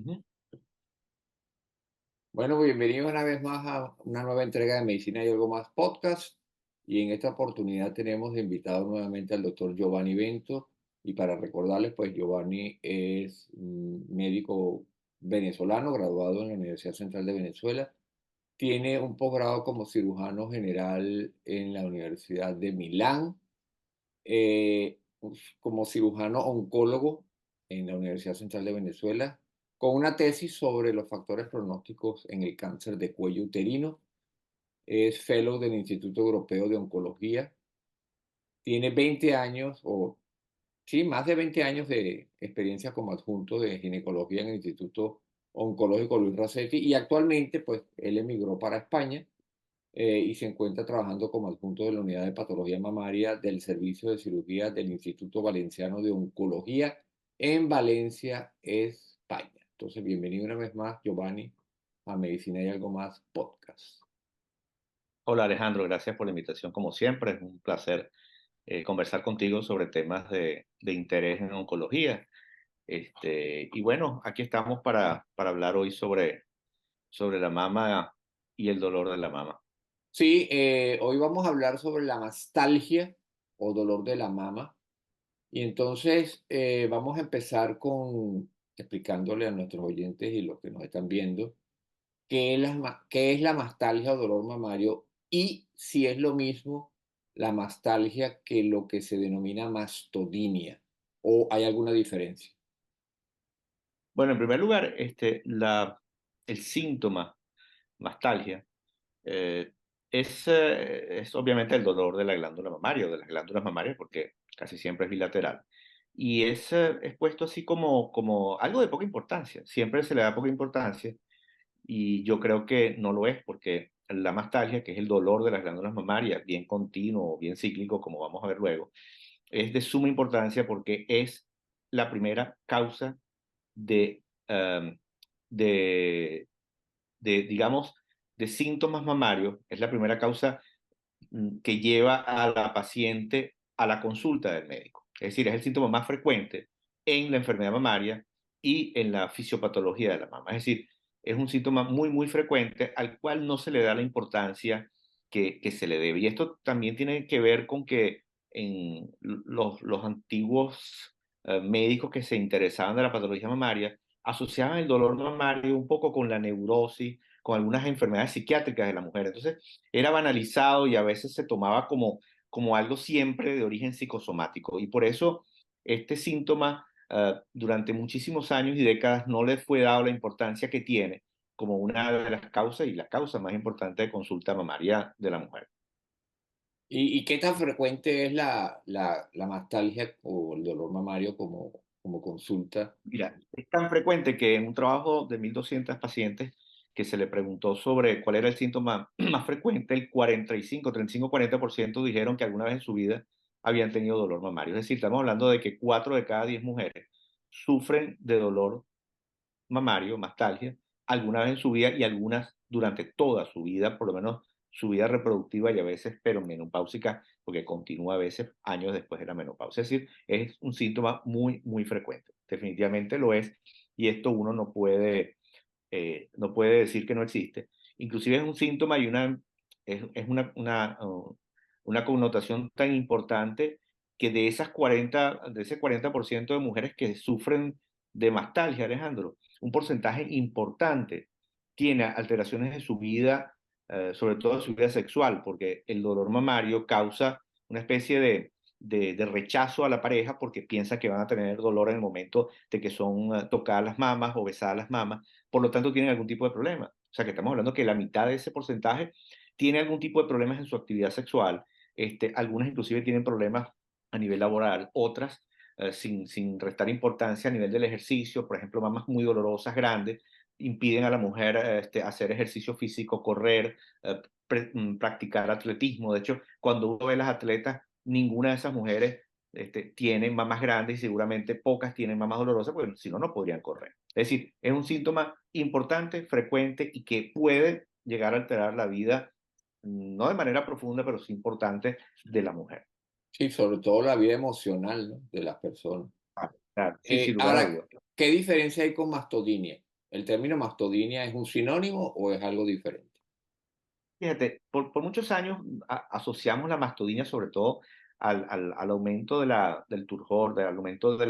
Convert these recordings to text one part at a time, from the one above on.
Ujú. Bueno, bienvenidos una vez más a una nueva entrega de Medicina y Algo Más Podcast. Y en esta oportunidad tenemos de invitado nuevamente al doctor Giovanni Bento. Y para recordarles, pues Giovanni es médico venezolano, graduado en la Universidad Central de Venezuela. Tiene un posgrado como cirujano general en la Universidad de Milán, como cirujano oncólogo en la Universidad Central de Venezuela, con una tesis sobre los factores pronósticos en el cáncer de cuello uterino. Es fellow del Instituto Europeo de Oncología. Tiene 20 años, o sí, más de 20 años de experiencia como adjunto de ginecología en el Instituto Oncológico Luis Racetti, y actualmente, pues, él emigró para España, y se encuentra trabajando como adjunto de la unidad de patología mamaria del servicio de cirugía del Instituto Valenciano de Oncología en Valencia, España. Entonces, bienvenido una vez más, Giovanni, a Medicina y Algo Más Podcast. Hola Alejandro, gracias por la invitación como siempre. Es un placer conversar contigo sobre temas de interés en oncología. Y bueno, aquí estamos para hablar hoy sobre la mama y el dolor de la mama. Sí, hoy vamos a hablar sobre la mastalgia o dolor de la mama. Y entonces vamos a empezar con explicándole a nuestros oyentes y los que nos están viendo qué es la mastalgia o dolor mamario, y si es lo mismo la mastalgia que lo que se denomina mastodinia, o hay alguna diferencia. Bueno, en primer lugar, el síntoma mastalgia eh, es obviamente el dolor de la glándula mamaria o de las glándulas mamarias porque casi siempre es bilateral. Y es puesto así como algo de poca importancia. Siempre se le da poca importancia y yo creo que no lo es porque la mastalgia, que es el dolor de las glándulas mamarias, bien continuo o bien cíclico, como vamos a ver luego, es de suma importancia porque es la primera causa de, em, de, digamos, de síntomas mamarios, es la primera causa que lleva a la paciente a la consulta del médico. Es decir, es el síntoma más frecuente en la enfermedad mamaria y en la fisiopatología de la mama. Es decir, es un síntoma muy frecuente al cual no se le da la importancia que se le debe. Y esto también tiene que ver con que en los antiguos médicos que se interesaban de la patología mamaria asociaban el dolor mamario un poco con la neurosis, con algunas enfermedades psiquiátricas de la mujer. Entonces, era banalizado y a veces se tomaba como algo siempre de origen psicosomático. Y por eso este síntoma durante muchísimos años y décadas no le fue dado la importancia que tiene como una de las causas y la causa más importante de consulta mamaria de la mujer. ¿Y qué tan frecuente es la mastalgia o el dolor mamario como consulta? Mira, es tan frecuente que en un trabajo de 1.200 pacientes que se le preguntó sobre cuál era el síntoma más frecuente, el 45, 35-40% dijeron que alguna vez en su vida habían tenido dolor mamario. Es decir, estamos hablando de que 4 de cada 10 mujeres sufren de dolor mamario, mastalgia, alguna vez en su vida y algunas durante toda su vida, por lo menos su vida reproductiva y a veces perimenopáusica, porque continúa a veces años después de la menopausia. Es decir, es un síntoma muy frecuente. Definitivamente lo es y esto uno no puede decir que no existe. Inclusive es un síntoma y es una connotación tan importante que de ese 40% de mujeres que sufren de mastalgia, Alejandro, un porcentaje importante tiene alteraciones de su vida, sobre todo de su vida sexual, porque el dolor mamario causa una especie de rechazo a la pareja porque piensa que van a tener dolor en el momento de que son tocadas las mamas o besadas las mamas, por lo tanto tienen algún tipo de problema. O sea que estamos hablando que la mitad de ese porcentaje tiene algún tipo de problemas en su actividad sexual, algunas inclusive tienen problemas a nivel laboral, otras sin restar importancia a nivel del ejercicio, por ejemplo, mamas muy dolorosas, grandes, impiden a la mujer hacer ejercicio físico, correr, practicar atletismo. De hecho, cuando uno ve las atletas, ninguna de esas mujeres tienen mamas grandes y seguramente pocas tienen mamas dolorosas, porque si no, no podrían correr. Es decir, es un síntoma importante, frecuente y que puede llegar a alterar la vida, no de manera profunda, pero sí importante de la mujer. Sí, sobre todo la vida emocional, ¿no?, de las personas. Claro, sí, sin lugar a Ahora, dudas. ¿qué diferencia hay con mastodinia? ¿El término mastodinia es un sinónimo o es algo diferente? Fíjate, por muchos años asociamos la mastodinia sobre todo al aumento del turgor, al aumento de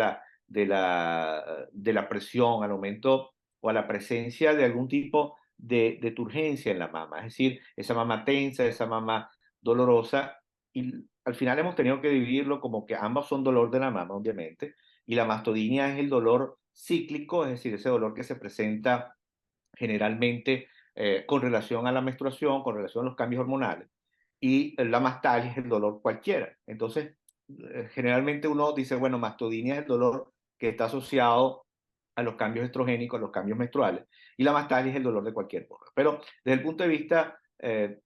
la presión, al aumento o a la presencia de algún tipo de turgencia en la mama, es decir, esa mama tensa, esa mama dolorosa, y al final hemos tenido que dividirlo como que ambos son dolor de la mama, obviamente, y la mastodinia es el dolor cíclico, es decir, ese dolor que se presenta generalmente con relación a la menstruación, con relación a los cambios hormonales, y la mastalgia es el dolor cualquiera. Entonces, generalmente uno dice, bueno, mastodinia es el dolor que está asociado a los cambios estrogénicos, a los cambios menstruales, y la mastalgia es el dolor de cualquier forma. Pero desde el punto de vista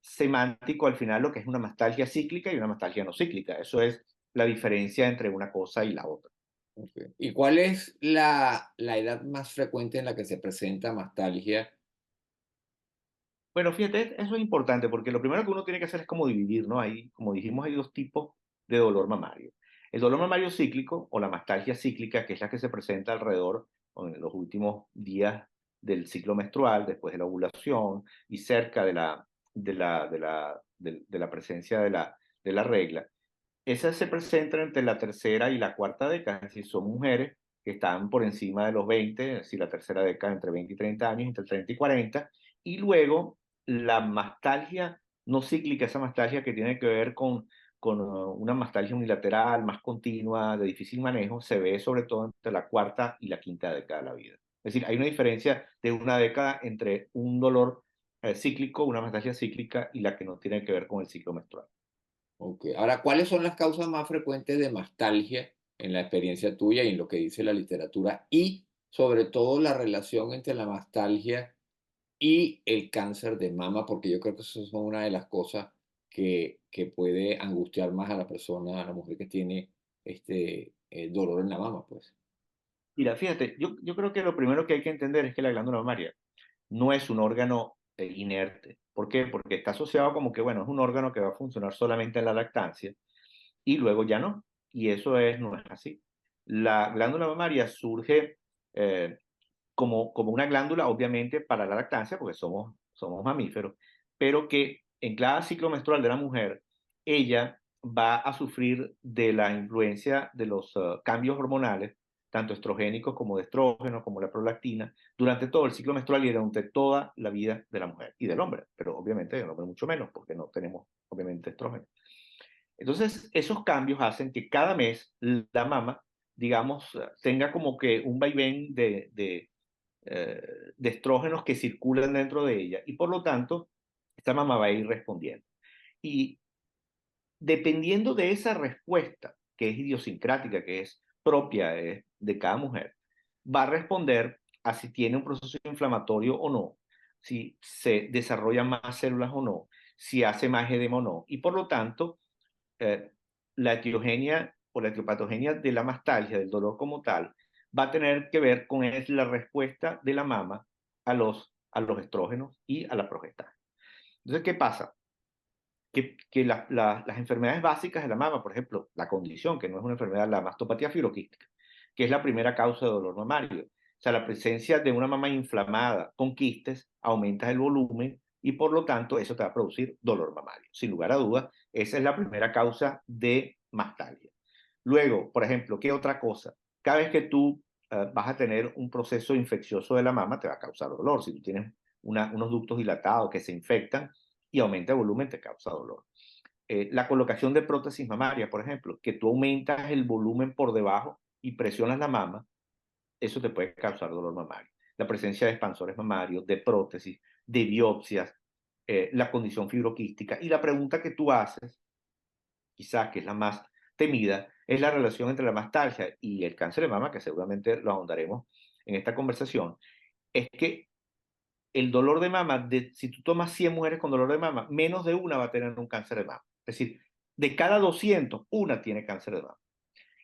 semántico, al final lo que es una mastalgia cíclica y una mastalgia no cíclica, eso es la diferencia entre una cosa y la otra. Ok. ¿Y cuál es la edad más frecuente en la que se presenta mastalgia? Bueno, fíjate, eso es importante porque lo primero que uno tiene que hacer es como dividir, ¿no? Hay, como dijimos, hay dos tipos de dolor mamario. El dolor mamario cíclico o la mastalgia cíclica, que es la que se presenta alrededor o en los últimos días del ciclo menstrual, después de la ovulación y cerca de la presencia de la regla. Esa se presenta entre la tercera y la cuarta década, es decir, son mujeres que están por encima de los 20, es decir, la tercera década entre 20 y 30 años, entre 30 y 40, y luego la mastalgia no cíclica, esa mastalgia que tiene que ver con una mastalgia unilateral, más continua, de difícil manejo, se ve sobre todo entre la cuarta y la quinta década de la vida. Es decir, hay una diferencia de una década entre un dolor cíclico, una mastalgia cíclica, y la que no tiene que ver con el ciclo menstrual. Ok. Ahora, ¿cuáles son las causas más frecuentes de mastalgia en la experiencia tuya y en lo que dice la literatura? Y sobre todo la relación entre la mastalgia y el cáncer de mama, porque yo creo que eso son una de las cosas que puede angustiar más a la persona, a la mujer que tiene dolor en la mama, pues. Mira, fíjate, yo creo que lo primero que hay que entender es que la glándula mamaria no es un órgano inerte. ¿Por qué? Porque está asociado como que, bueno, es un órgano que va a funcionar solamente en la lactancia y luego ya no. Y eso no es así. La glándula mamaria surge eh, como una glándula, obviamente, para la lactancia, porque somos mamíferos, pero que en cada ciclo menstrual de la mujer, ella va a sufrir de la influencia de los cambios hormonales, tanto estrogénicos como de estrógenos, como la prolactina, durante todo el ciclo menstrual y durante toda la vida de la mujer y del hombre, pero obviamente del hombre mucho menos, porque no tenemos, obviamente, estrógenos. Entonces, esos cambios hacen que cada mes la mama, digamos, tenga como que un vaivén eh, de estrógenos que circulan dentro de ella y por lo tanto esta mamá va a ir respondiendo. Y dependiendo de esa respuesta, que es idiosincrática, que es propia de cada mujer, va a responder a si tiene un proceso inflamatorio o no, si se desarrollan más células o no, si hace más edema o no. Y por lo tanto, eh, la etiogenia o la etiopatogenia de la mastalgia, del dolor como tal, va a tener que ver con la respuesta de la mama a los estrógenos y a la progestana. Entonces, ¿qué pasa? Que las enfermedades básicas de la mama, por ejemplo, la condición, que no es una enfermedad, la mastopatía fibroquística, que es la primera causa de dolor mamario. O sea, la presencia de una mama inflamada con quistes aumenta el volumen y por lo tanto eso te va a producir dolor mamario. Sin lugar a dudas, esa es la primera causa de mastalgia. Luego, por ejemplo, ¿qué otra cosa? Cada vez que tú vas a tener un proceso infeccioso de la mama, te va a causar dolor. Si tú tienes unos ductos dilatados que se infectan, y aumenta el volumen, te causa dolor. La colocación de prótesis mamaria, por ejemplo, que tú aumentas el volumen por debajo y presionas la mama, eso te puede causar dolor mamario. La presencia de expansores mamarios, de prótesis, de biopsias, la condición fibroquística. Y la pregunta que tú haces, quizás que es la más temida, es la relación entre la mastalgia y el cáncer de mama, que seguramente lo ahondaremos en esta conversación, es que el dolor de mama, si tú tomas 100 mujeres con dolor de mama, menos de una va a tener un cáncer de mama. Es decir, de cada 200, una tiene cáncer de mama.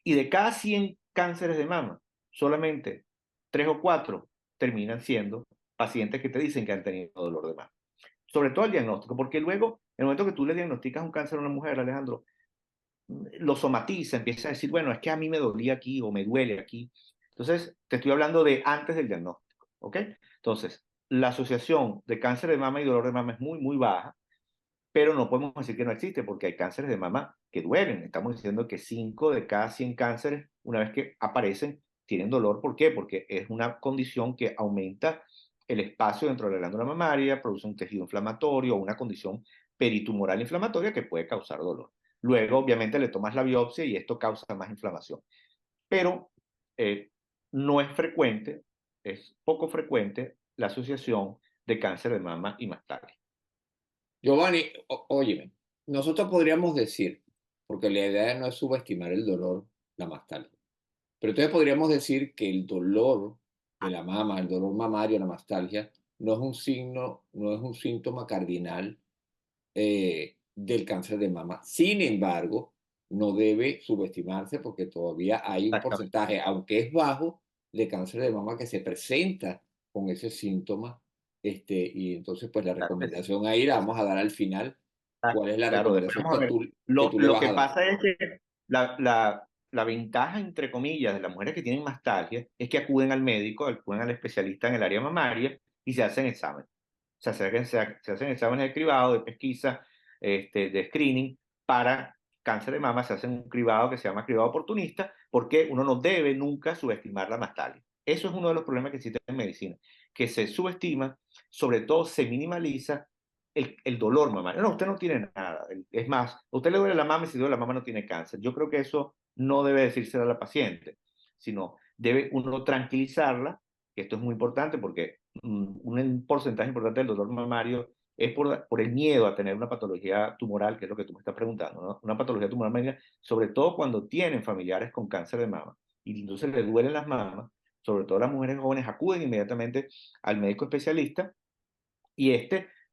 Y de cada 100 cánceres de mama, solamente 3 o 4 terminan siendo pacientes que te dicen que han tenido dolor de mama. Sobre todo el diagnóstico, porque luego, en el momento que tú le diagnosticas un cáncer a una mujer, Alejandro, lo somatiza, empieza a decir, bueno, es que a mí me dolía aquí o me duele aquí. Entonces, te estoy hablando de antes del diagnóstico. ¿ok? Entonces, la asociación de cáncer de mama y dolor de mama es muy, muy baja, pero no podemos decir que no existe porque hay cánceres de mama que duelen. Estamos diciendo que 5 de cada 100 cánceres, una vez que aparecen, tienen dolor. ¿Por qué? Porque es una condición que aumenta el espacio dentro de la glándula mamaria, produce un tejido inflamatorio o una condición peritumoral inflamatoria que puede causar dolor. Luego, obviamente, le tomas la biopsia y esto causa más inflamación. Pero eh, no es frecuente, es poco frecuente la asociación de cáncer de mama y mastalgia. Giovanni, óyeme, nosotros podríamos decir, porque la idea no es subestimar el dolor, la mastalgia, pero entonces podríamos decir que el dolor de la mama, el dolor mamario, la mastalgia, no es un signo, no es un síntoma cardinal del cáncer de mama. Sin embargo, no debe subestimarse porque todavía hay un Exactamente. porcentaje, aunque es bajo, de cáncer de mama que se presenta con ese síntoma. Y entonces, pues la Claro que sí. recomendación ahí la Es- vamos a dar al final. ¿Cuál es la Claro, después recomendación vamos a ver. que tú le Lo vas que a dar? pasa es que la ventaja, entre comillas, de las mujeres que tienen mastalgia es que acuden al médico, acuden al especialista en el área mamaria y se hacen exámenes. Se hacen exámenes de cribado, de pesquisa, de screening para cáncer de mama, se hacen un cribado que se llama cribado oportunista, porque uno no debe nunca subestimar la mastalgia. Eso es uno de los problemas que existe en medicina, que se subestima, sobre todo se minimaliza el dolor mamario. No, usted no tiene nada. Es más, a usted le duele la mama y si duele la mama no tiene cáncer. Yo creo que eso no debe decírselo a la paciente, sino debe uno tranquilizarla, que esto es muy importante porque un porcentaje importante del dolor mamario es por el miedo a tener una patología tumoral, que es lo que tú me estás preguntando, ¿no? Una patología tumoral maligna, sobre todo cuando tienen familiares con cáncer de mama y entonces les duelen las mamas, sobre todo las mujeres jóvenes acuden inmediatamente al médico especialista y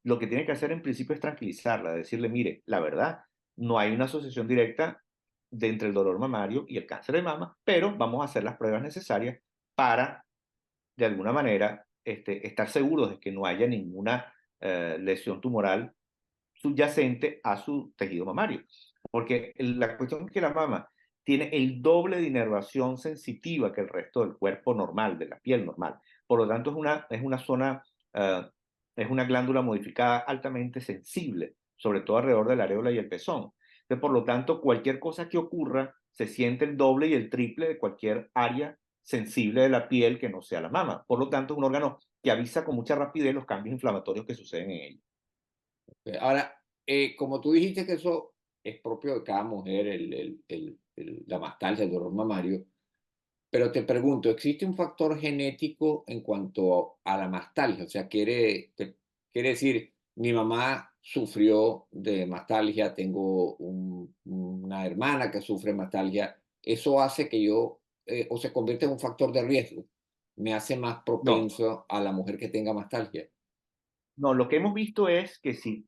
lo que tiene que hacer en principio es tranquilizarla, decirle, mire, la verdad, no hay una asociación directa entre el dolor mamario y el cáncer de mama, pero vamos a hacer las pruebas necesarias para, de alguna manera, estar seguros de que no haya ninguna lesión tumoral subyacente a su tejido mamario. Porque la cuestión es que la mama tiene el doble de inervación sensitiva que el resto del cuerpo normal, de la piel normal. Por lo tanto, es una zona, es una glándula modificada altamente sensible, sobre todo alrededor de la areola y el pezón. Entonces, por lo tanto, cualquier cosa que ocurra se siente el doble y el triple de cualquier área sensible de la piel que no sea la mama. Por lo tanto, es un órgano que avisa con mucha rapidez los cambios inflamatorios que suceden en ella. Ahora, como tú dijiste que eso es propio de cada mujer, la mastalgia, el dolor mamario, pero te pregunto, ¿existe un factor genético en cuanto a la mastalgia? O sea, quiere decir, mi mamá sufrió de mastalgia, tengo una hermana que sufre mastalgia, ¿eso hace que yo, o se convierte en un factor de riesgo? ¿Me hace más No, propenso a la mujer que tenga mastalgia? no, lo que hemos visto es que si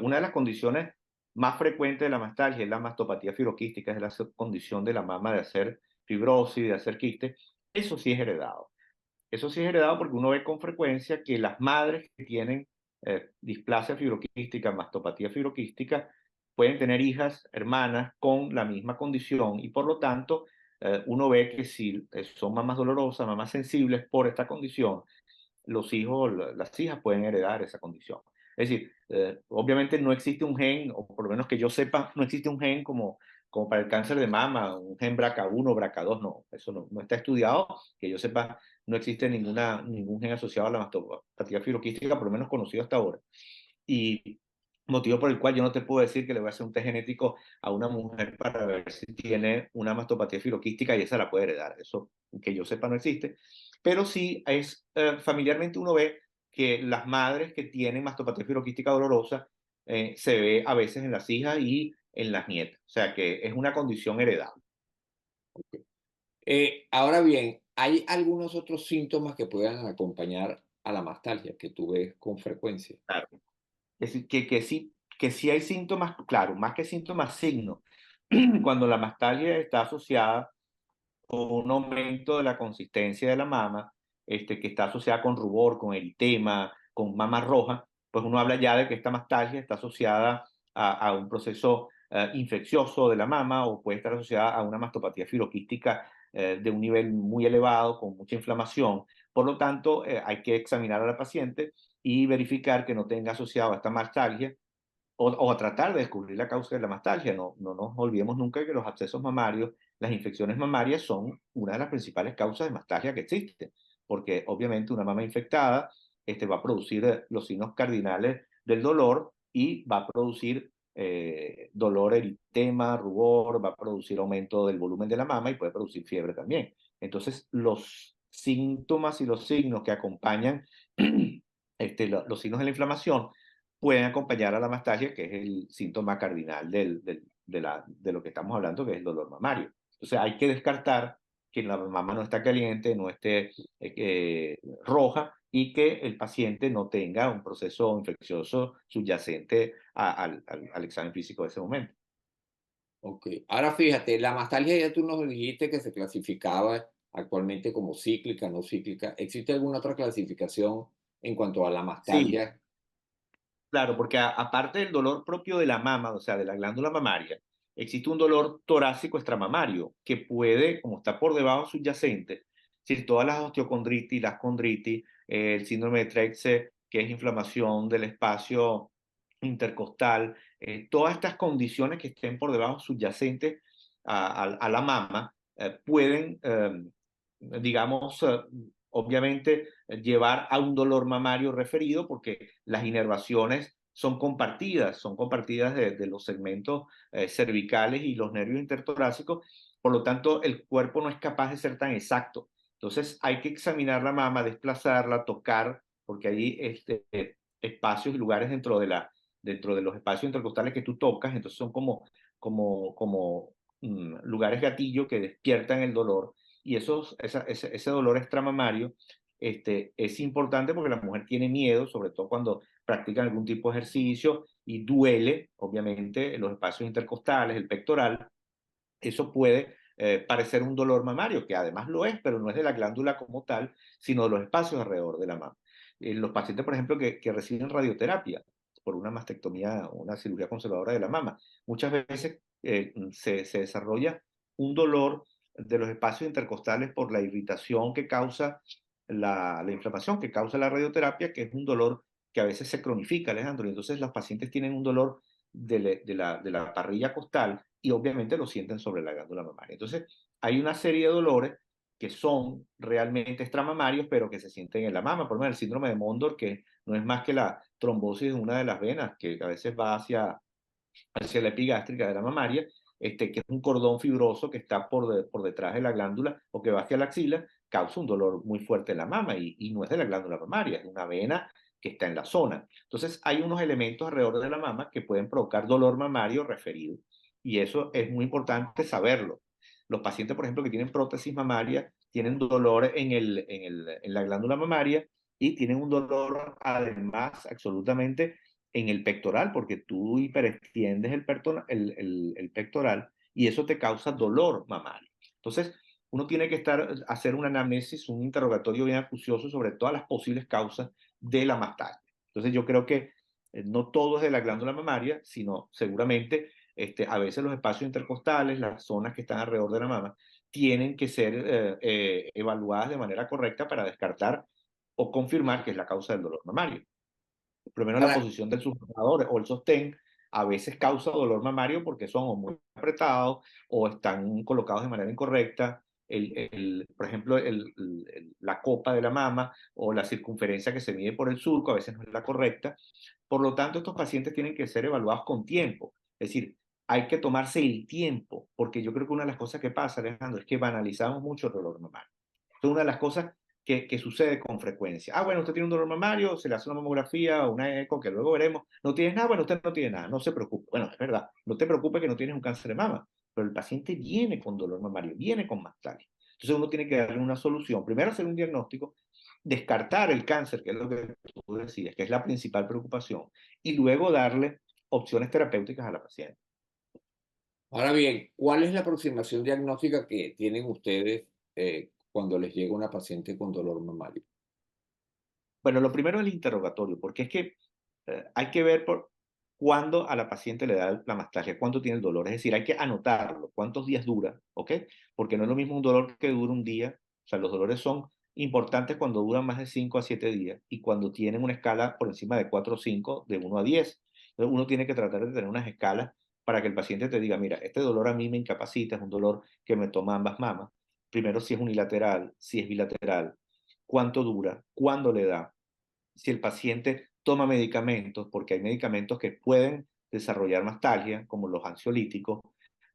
una de las condiciones más frecuentes de la mastalgia es la mastopatía fibroquística, es la condición de la mama de hacer fibrosis, de hacer quiste, eso sí es heredado. Eso sí es heredado porque uno ve con frecuencia que las madres que tienen displasia fibroquística, mastopatía fibroquística, pueden tener hijas, hermanas con la misma condición y por lo tanto uno ve que si son mamás dolorosas, mamás sensibles por esta condición, los hijos, las hijas pueden heredar esa condición. Es decir, obviamente no existe un gen, o por lo menos que yo sepa, no existe un gen como para el cáncer de mama, un gen BRCA1, BRCA2, no, eso no está estudiado, que yo sepa, no existe ningún gen asociado a la mastopatía fibroquística, por lo menos conocido hasta ahora. Y motivo por el cual yo no te puedo decir que le voy a hacer un test genético a una mujer para ver si tiene una mastopatía fibroquística y esa la puede heredar. Eso que yo sepa no existe. Pero sí es familiarmente uno ve que las madres que tienen mastopatía fibroquística dolorosa se ve a veces en las hijas y en las nietas. O sea que es una condición heredable. Ahora bien, ¿hay algunos otros síntomas que puedan acompañar a la mastalgia que tú ves con frecuencia? Claro. Que sí hay síntomas, claro, más que síntomas, signos. Cuando la mastalgia está asociada con un aumento de la consistencia de la mama, que está asociada con rubor, con eritema, con mama roja, pues uno habla ya de que esta mastalgia está asociada a un proceso infeccioso de la mama o puede estar asociada a una mastopatía fibroquística de un nivel muy elevado, con mucha inflamación, Por lo tanto, hay que examinar a la paciente y verificar que no tenga asociado a esta mastalgia o a tratar de descubrir la causa de la mastalgia. No nos olvidemos nunca que los abscesos mamarios, las infecciones mamarias son una de las principales causas de mastalgia que existen, porque obviamente una mama infectada va a producir los signos cardinales del dolor y va a producir dolor, eritema, rubor, va a producir aumento del volumen de la mama y puede producir fiebre también. Entonces, los síntomas y los signos que acompañan los signos de la inflamación pueden acompañar a la mastalgia, que es el síntoma cardinal de lo que estamos hablando, que es el dolor mamario. Entonces hay que descartar que la mama no está caliente, no esté roja y que el paciente no tenga un proceso infeccioso subyacente al examen físico de ese momento. Ok. Ahora fíjate, la mastalgia ya tú nos dijiste que se clasificaba actualmente como cíclica, no cíclica. ¿Existe alguna otra clasificación en cuanto a la Sí, mastalgia? claro, porque aparte del dolor propio de la mama, o sea, de la glándula mamaria, existe un dolor torácico extramamario que puede, como está por debajo subyacente, es decir, todas las osteocondritis, las condritis, el síndrome de Trexe, que es inflamación del espacio intercostal, todas estas condiciones que estén por debajo subyacentes a la mama, pueden, digamos, obviamente llevar a un dolor mamario referido porque las inervaciones son compartidas de los segmentos cervicales y los nervios intertorácicos, por lo tanto el cuerpo no es capaz de ser tan exacto. Entonces hay que examinar la mama, desplazarla, tocar, porque hay espacios y lugares dentro de los espacios intercostales que tú tocas, entonces son como lugares gatillo que despiertan el dolor y ese dolor extramamario es importante porque la mujer tiene miedo, sobre todo cuando practican algún tipo de ejercicio y duele, obviamente, en los espacios intercostales, el pectoral. Eso puede parecer un dolor mamario, que además lo es, pero no es de la glándula como tal, sino de los espacios alrededor de la mama. Los pacientes, por ejemplo, que reciben radioterapia por una mastectomía o una cirugía conservadora de la mama, muchas veces se desarrolla un dolor de los espacios intercostales por la irritación que causa la inflamación que causa la radioterapia, que es un dolor que a veces se cronifica, Alejandro, y entonces los pacientes tienen un dolor de la parrilla costal y obviamente lo sienten sobre la glándula mamaria. Entonces, hay una serie de dolores que son realmente extramamarios, pero que se sienten en la mama. Por ejemplo, el síndrome de Mondor, que no es más que la trombosis de una de las venas, que a veces va hacia la epigástrica de la mamaria, que es un cordón fibroso que está por detrás de la glándula o que va hacia la axila, causa un dolor muy fuerte en la mama y no es de la glándula mamaria, es una vena que está en la zona. Entonces, hay unos elementos alrededor de la mama que pueden provocar dolor mamario referido y eso es muy importante saberlo. Los pacientes, por ejemplo, que tienen prótesis mamaria, tienen dolor en la glándula mamaria y tienen un dolor además absolutamente en el pectoral, porque tú hiperextiendes el pectoral y eso te causa dolor mamario. Entonces, uno tiene que hacer una anamnesis, un interrogatorio bien acucioso sobre todas las posibles causas de la mastalgia. Entonces, yo creo que no todo es de la glándula mamaria, sino seguramente a veces los espacios intercostales, las zonas que están alrededor de la mama, tienen que ser evaluadas de manera correcta para descartar o confirmar que es la causa del dolor mamario. Por lo menos la Ahora, posición del sujetador o el sostén a veces causa dolor mamario porque son o muy apretados o están colocados de manera incorrecta. Por ejemplo, la copa de la mama o la circunferencia que se mide por el surco a veces no es la correcta. Por lo tanto, estos pacientes tienen que ser evaluados con tiempo. Es decir, hay que tomarse el tiempo, porque yo creo que una de las cosas que pasa, Alejandro, es que banalizamos mucho el dolor mamario. Es una de las cosas que sucede con frecuencia. Ah, bueno, usted tiene un dolor mamario, se le hace una mamografía o una eco que luego veremos. No tienes nada, bueno, usted no tiene nada, no se preocupe. Bueno, es verdad, no te preocupes que no tienes un cáncer de mama, pero el paciente viene con dolor mamario, viene con mastalgia. Entonces uno tiene que darle una solución. Primero hacer un diagnóstico, descartar el cáncer, que es lo que tú decías, que es la principal preocupación, y luego darle opciones terapéuticas a la paciente. ahora bien, ¿cuál es la aproximación diagnóstica que tienen ustedes cuando les llega una paciente con dolor mamario? Bueno, lo primero es el interrogatorio, porque es que hay que ver cuándo a la paciente le da la mastalgia, cuánto tiene el dolor. Es decir, hay que anotarlo, cuántos días dura, ¿ok? Porque no es lo mismo un dolor que dura un día. O sea, los dolores son importantes cuando duran más de 5 a 7 días y cuando tienen una escala por encima de 4 o 5, de 1 a 10. Entonces uno tiene que tratar de tener unas escalas para que el paciente te diga, mira, este dolor a mí me incapacita, es un dolor que me toma ambas mamas. Primero, si es unilateral, si es bilateral, cuánto dura, cuándo le da, si el paciente toma medicamentos, porque hay medicamentos que pueden desarrollar mastalgia, como los ansiolíticos,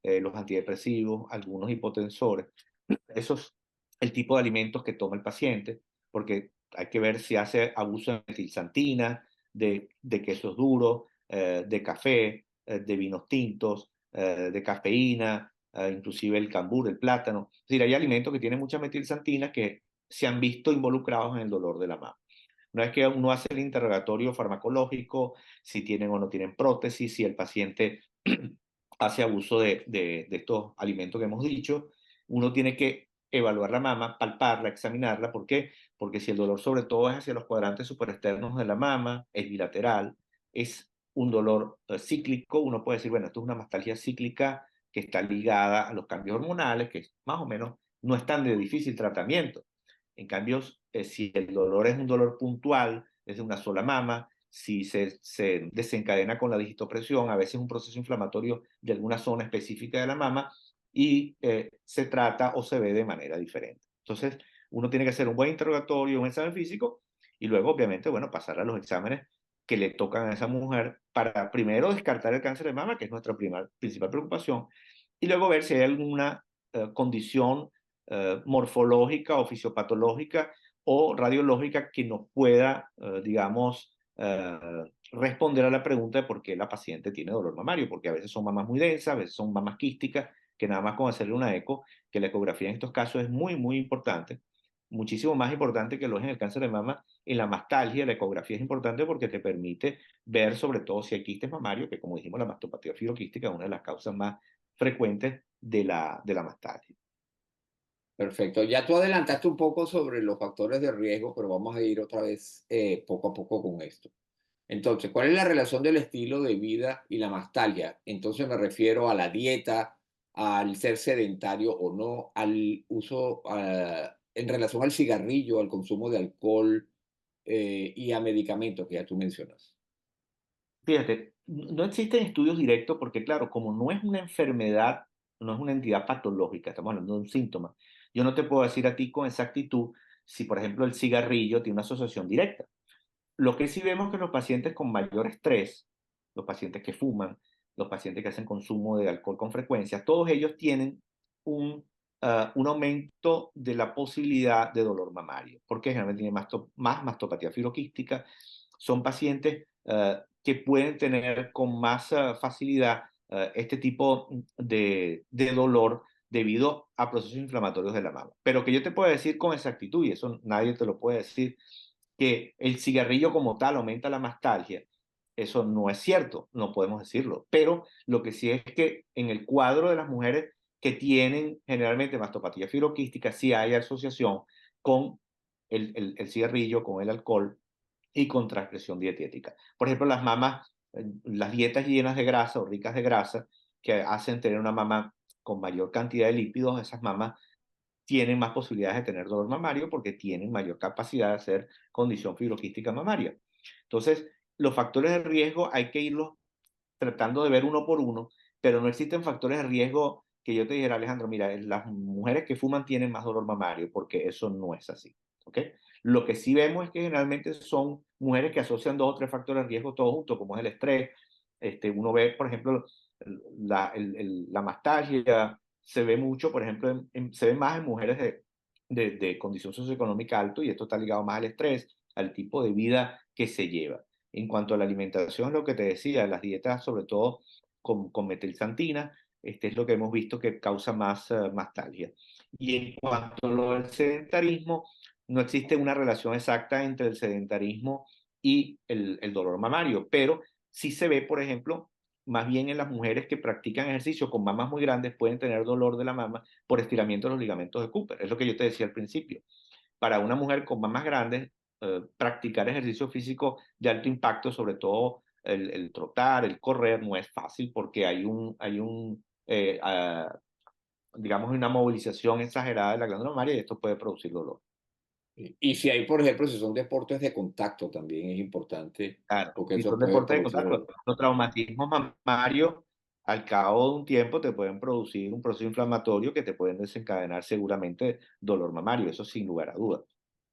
los antidepresivos, algunos hipotensores. Eso es el tipo de alimentos que toma el paciente, porque hay que ver si hace abuso de metilsantina, de quesos duros, de café, de vinos tintos, de cafeína, inclusive el cambur, el plátano. Es decir, hay alimentos que tienen mucha metilsantina que se han visto involucrados en el dolor de la mama. Una vez que uno hace el interrogatorio farmacológico, si tienen o no tienen prótesis, si el paciente hace abuso de estos alimentos que hemos dicho, uno tiene que evaluar la mama, palparla, examinarla. ¿Por qué? Porque si el dolor sobre todo es hacia los cuadrantes superexternos de la mama, es bilateral, es un dolor cíclico, uno puede decir, bueno, esto es una mastalgia cíclica que está ligada a los cambios hormonales, que más o menos no están de difícil tratamiento. En cambio, si el dolor es un dolor puntual, es de una sola mama, si se desencadena con la digitopresión, a veces un proceso inflamatorio de alguna zona específica de la mama y se trata o se ve de manera diferente. Entonces, uno tiene que hacer un buen interrogatorio, un examen físico y luego, obviamente, bueno, pasar a los exámenes que le tocan a esa mujer para primero descartar el cáncer de mama, que es nuestra principal preocupación, y luego ver si hay alguna condición morfológica o fisiopatológica o radiológica que nos pueda, digamos, responder a la pregunta de por qué la paciente tiene dolor mamario, porque a veces son mamas muy densas, a veces son mamas quísticas, que nada más con hacerle una eco, que la ecografía en estos casos es muy, muy importante, muchísimo más importante que lo es en el cáncer de mama. En la mastalgia, la ecografía es importante porque te permite ver sobre todo si hay quistes mamarios, que como dijimos, la mastopatía filoquística es una de las causas más frecuentes de la mastalgia. Perfecto. Ya tú adelantaste un poco sobre los factores de riesgo, pero vamos a ir otra vez poco a poco con esto. Entonces, ¿cuál es la relación del estilo de vida y la mastalgia? Entonces me refiero a la dieta, al ser sedentario o no, al uso, en relación al cigarrillo, al consumo de alcohol y a medicamentos que ya tú mencionas. Fíjate, no existen estudios directos porque, claro, como no es una enfermedad, no es una entidad patológica, estamos hablando de un síntoma. Yo no te puedo decir a ti con exactitud si, por ejemplo, el cigarrillo tiene una asociación directa. Lo que sí vemos que los pacientes con mayor estrés, los pacientes que fuman, los pacientes que hacen consumo de alcohol con frecuencia, todos ellos tienen un, un aumento de la posibilidad de dolor mamario, porque generalmente tienen más mastopatía filoquística. Son pacientes que pueden tener con más facilidad este tipo de dolor debido a procesos inflamatorios de la mama. Pero que yo te puedo decir con exactitud, y eso nadie te lo puede decir, que el cigarrillo como tal aumenta la mastalgia. Eso no es cierto, no podemos decirlo. Pero lo que sí es que en el cuadro de las mujeres que tienen generalmente mastopatía filoquística, sí hay asociación con el cigarrillo, con el alcohol y con transgresión dietética. Por ejemplo, las mamas, las dietas llenas de grasa o ricas de grasa, que hacen tener una mama con mayor cantidad de lípidos, esas mamas tienen más posibilidades de tener dolor mamario porque tienen mayor capacidad de hacer condición fibroquística mamaria. Entonces, los factores de riesgo hay que irlos tratando de ver uno por uno, pero no existen factores de riesgo que yo te dijera, Alejandro, mira, las mujeres que fuman tienen más dolor mamario, porque eso no es así. ¿Ok? Lo que sí vemos es que generalmente son mujeres que asocian dos o tres factores de riesgo todos juntos, como es el estrés. Uno ve, por ejemplo, la mastalgia, se ve mucho, por ejemplo, se ve más en mujeres de condición socioeconómica alto, y esto está ligado más al estrés, al tipo de vida que se lleva. En cuanto a la alimentación, lo que te decía, las dietas, sobre todo con metilsantina, es lo que hemos visto que causa más mastalgia. Y en cuanto a lo del sedentarismo, no existe una relación exacta entre el sedentarismo y el dolor mamario, pero sí se ve, por ejemplo, más bien en las mujeres que practican ejercicio con mamas muy grandes pueden tener dolor de la mama por estiramiento de los ligamentos de Cooper. Es lo que yo te decía al principio. Para una mujer con mamas grandes, practicar ejercicio físico de alto impacto, sobre todo el trotar, el correr, no es fácil porque digamos, una movilización exagerada de la glándula mamaria y esto puede producir dolor. Y si hay, por ejemplo, si son deportes de contacto, también es importante, Claro, porque y eso son puede deportes de producir contacto. dolor. Los traumatismos mamarios, al cabo de un tiempo, te pueden producir un proceso inflamatorio que te pueden desencadenar seguramente dolor mamario, eso sin lugar a dudas.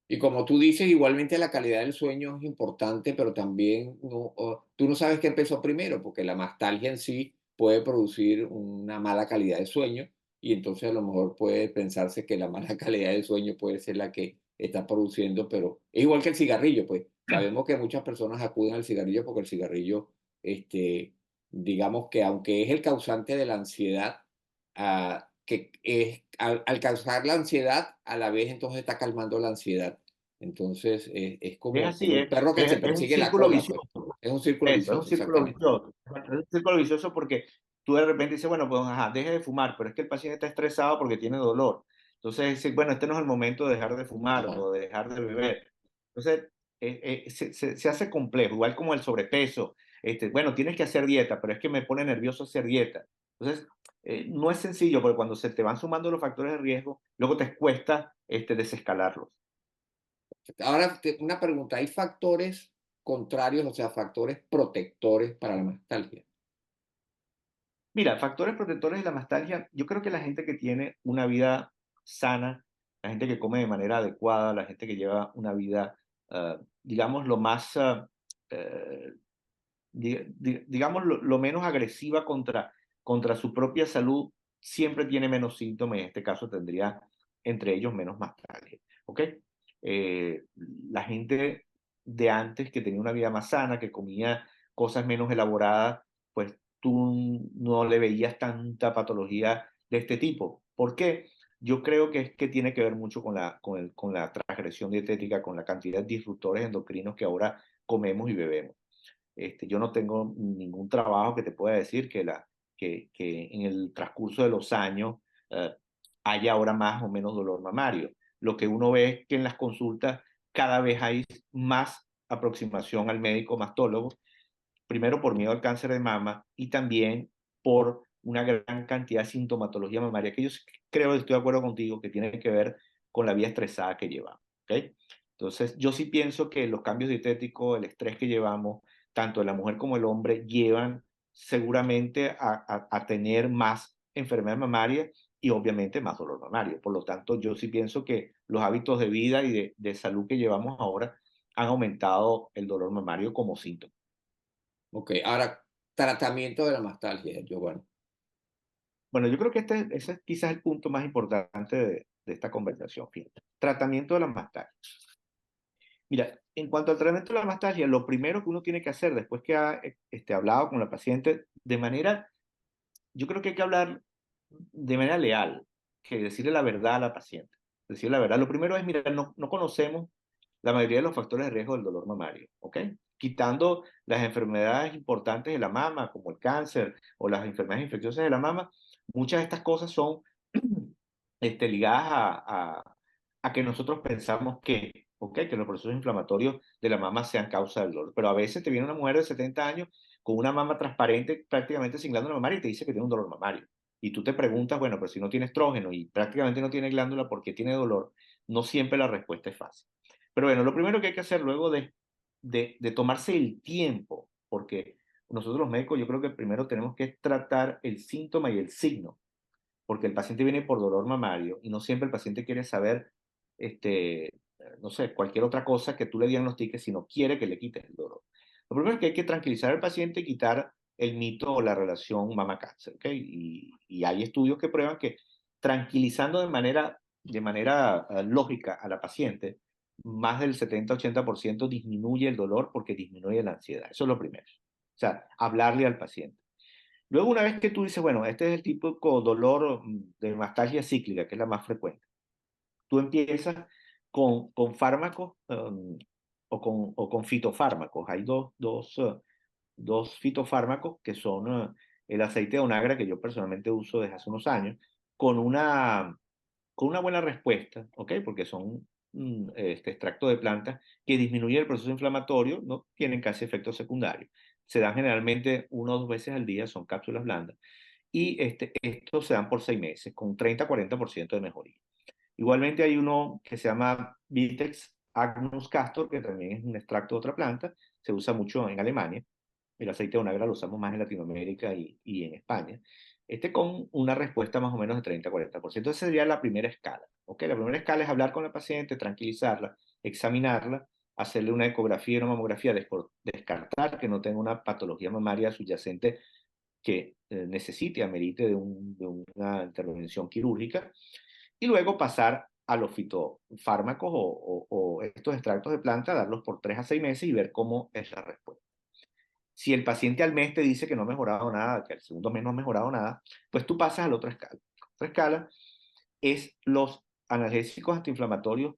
Y como tú dices, igualmente la calidad del sueño es importante, pero también tú no sabes qué empezó primero, porque la nostalgia en sí puede producir una mala calidad de sueño y entonces a lo mejor puede pensarse que la mala calidad de sueño puede ser la que está produciendo, pero es igual que el cigarrillo, pues sabemos que muchas personas acuden al cigarrillo porque el cigarrillo, este, digamos que aunque es el causante de la ansiedad, que es, al causar la ansiedad, a la vez entonces está calmando la ansiedad. Entonces, es Es como, así, como un perro que te es un persigue la círculo cola, vicioso. pues. Es un círculo Eso, es un vicioso, círculo exactamente. vicioso. Es un círculo vicioso porque tú de repente dices, bueno, pues ajá, deje de fumar, pero es que el paciente está estresado porque tiene dolor. Entonces dice, bueno, este no es el momento de dejar de fumar Ajá. o de dejar de beber. Entonces, se hace complejo, igual como el sobrepeso. Bueno, tienes que hacer dieta, pero es que me pone nervioso hacer dieta. Entonces, no es sencillo porque cuando se te van sumando los factores de riesgo, luego te cuesta desescalarlos. Ahora, una pregunta, ¿hay factores contrarios, o sea, factores protectores para la nostalgia? Mira, factores protectores de la nostalgia, yo creo que la gente que tiene una vida sana, la gente que come de manera adecuada, la gente que lleva una vida, digamos, lo más, eh, digamos, lo menos agresiva contra su propia salud, siempre tiene menos síntomas y en este caso tendría entre ellos menos nostalgia. ¿Ok? La gente de antes que tenía una vida más sana, que comía cosas menos elaboradas, pues tú no le veías tanta patología de este tipo. ¿Por qué? Yo creo que es que tiene que ver mucho con la transgresión dietética, con la cantidad de disruptores endocrinos que ahora comemos y bebemos. Yo no tengo ningún trabajo que te pueda decir que en el transcurso de los años eh, haya ahora más o menos dolor mamario. Lo que uno ve es que en las consultas cada vez hay más aproximación al médico mastólogo, primero por miedo al cáncer de mama y también por una gran cantidad de sintomatología mamaria que yo creo, estoy de acuerdo contigo, que tiene que ver con la vida estresada que llevamos. ¿Okay? Entonces, yo sí pienso que los cambios dietéticos, el estrés que llevamos, tanto la mujer como el hombre, llevan seguramente a tener más enfermedad mamaria y obviamente más dolor mamario. Por lo tanto, yo sí pienso que los hábitos de vida y de salud que llevamos ahora han aumentado el dolor mamario como síntoma. Ok, ahora, tratamiento de la nostalgia, Giovanni. Bueno, yo creo que ese es quizás el punto más importante de esta conversación. Fíjate. Tratamiento de la nostalgia. Mira, en cuanto al tratamiento de la nostalgia, lo primero que uno tiene que hacer después que ha hablado con la paciente, yo creo que hay que hablar de manera leal, que decirle la verdad a la paciente. Decirle la verdad. Lo primero es, mira, no conocemos la mayoría de los factores de riesgo del dolor mamario, ¿ok? Quitando las enfermedades importantes de la mama, como el cáncer o las enfermedades infecciosas de la mama, muchas de estas cosas son ligadas a que nosotros pensamos que, ¿ok? Que los procesos inflamatorios de la mama sean causa del dolor. Pero a veces te viene una mujer de 70 años con una mama transparente, prácticamente sin glándula mamaria, y te dice que tiene un dolor mamario. Y tú te preguntas, bueno, pero si no tiene estrógeno y prácticamente no tiene glándula, ¿por qué tiene dolor? No siempre la respuesta es fácil. Pero bueno, lo primero que hay que hacer luego de tomarse el tiempo, porque nosotros los médicos yo creo que primero tenemos que tratar el síntoma y el signo, porque el paciente viene por dolor mamario y no siempre el paciente quiere saber, no sé, cualquier otra cosa que tú le diagnostiques, sino quiere que le quites el dolor. Lo primero es que hay que tranquilizar al paciente y quitar el mito o la relación mama-cáncer, ¿ok? Y hay estudios que prueban que tranquilizando de manera lógica a la paciente, más del 70-80% disminuye el dolor porque disminuye la ansiedad. Eso es lo primero. O sea, hablarle al paciente. Luego, una vez que tú dices, bueno, este es el típico dolor de nostalgia cíclica, que es la más frecuente, tú empiezas con fármacos o con fitofármacos. Hay dos fitofármacos que son el aceite de onagra, que yo personalmente uso desde hace unos años, con una, con una buena respuesta, ¿ok? Porque son este extracto de plantas que disminuye el proceso inflamatorio, no tienen casi efectos secundarios. Se dan generalmente 1 o 2 veces al día, son cápsulas blandas. Y estos se dan por 6 meses, con 30-40% de mejoría. Igualmente hay uno que se llama Vitex agnus castor, que también es un extracto de otra planta, se usa mucho en Alemania. El aceite de onagra lo usamos más en Latinoamérica y en España. Con una respuesta más o menos de 30-40%. Esa sería la primera escala. ¿Ok? La primera escala es hablar con la paciente, tranquilizarla, examinarla, hacerle una ecografía y una mamografía, descartar que no tenga una patología mamaria subyacente que necesite, amerite de una intervención quirúrgica, y luego pasar a los fitofármacos o estos extractos de planta, darlos por 3 a 6 meses y ver cómo es la respuesta. Si el paciente al mes te dice que no ha mejorado nada, que al segundo mes no ha mejorado nada, pues tú pasas a la otra escala. La otra escala es los analgésicos antiinflamatorios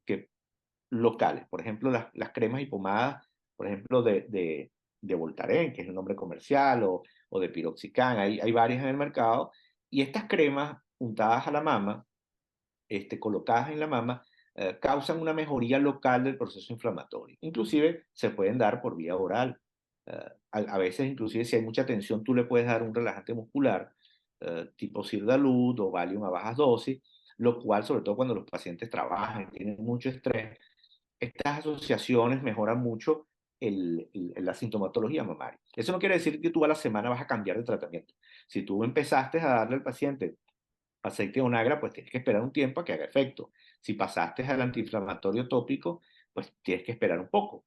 locales, por ejemplo, las cremas y pomadas, por ejemplo, de Voltaren, que es el nombre comercial, o de Piroxicam, hay varias en el mercado, y estas cremas untadas a la mama, colocadas en la mama, causan una mejoría local del proceso inflamatorio. Inclusive se pueden dar por vía oral. A veces, inclusive, si hay mucha tensión, tú le puedes dar un relajante muscular, tipo Sirdalud o Valium a bajas dosis, lo cual, sobre todo cuando los pacientes trabajan, tienen mucho estrés, estas asociaciones mejoran mucho la sintomatología mamaria. Eso no quiere decir que tú a la semana vas a cambiar de tratamiento. Si tú empezaste a darle al paciente aceite de onagra, pues tienes que esperar un tiempo a que haga efecto. Si pasaste al antiinflamatorio tópico, pues tienes que esperar un poco.